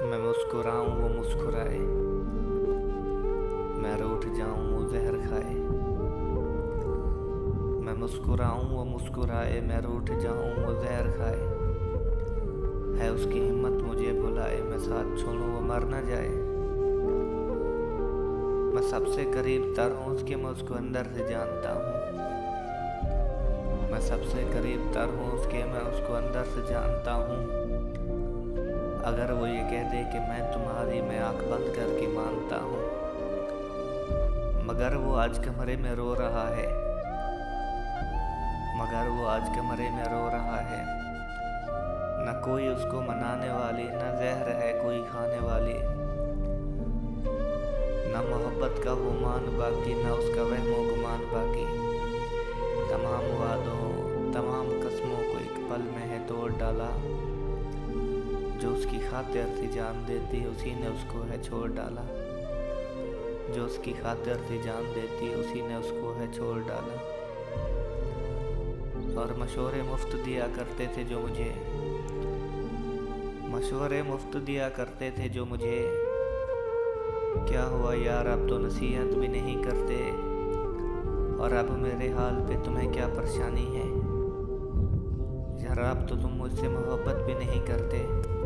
मैं मुस्कुराऊं वो मुस्कुराए, मैं रूठ जाऊं वो जहर खाए। मैं मुस्कुराऊं वो मुस्कुराए, मैं रूठ जाऊं वो जहर खाए। है उसकी हिम्मत मुझे बुलाए, मैं साथ छोड़ूं वो मर न जाए। मैं सबसे करीब तर हूँ उसके, मैं उसको अंदर से जानता हूँ। मैं सबसे करीब तर हूँ उसके, मैं उसको अंदर से जानता हूँ। अगर वो ये कह दे कि मैं तुम्हारी, मैं आंख बंद करके मानता हूँ। मगर वो आज कमरे में रो रहा है, मगर वो आज कमरे में रो रहा है। न कोई उसको मनाने वाली, न जहर है कोई खाने वाली। न मोहब्बत का वो मान बाकी, न उसका वहमो गुमान बाकी। तमाम वादों, तमाम कस्मों को एक पल में है तोड़ डाला। जो उसकी खातिर थी जान देती, उसी ने उसको है छोड़ डाला। जो उसकी खातिर थी जान देती, उसी ने उसको है छोड़ डाला। और मशवरे मुफ्त दिया करते थे जो मुझे, मशवरे मुफ्त दिया करते थे जो मुझे। क्या हुआ यार, अब तो नसीहत भी नहीं करते। और अब मेरे हाल पे तुम्हें क्या परेशानी है यार, अब तो तुम मुझसे मोहब्बत भी नहीं करते।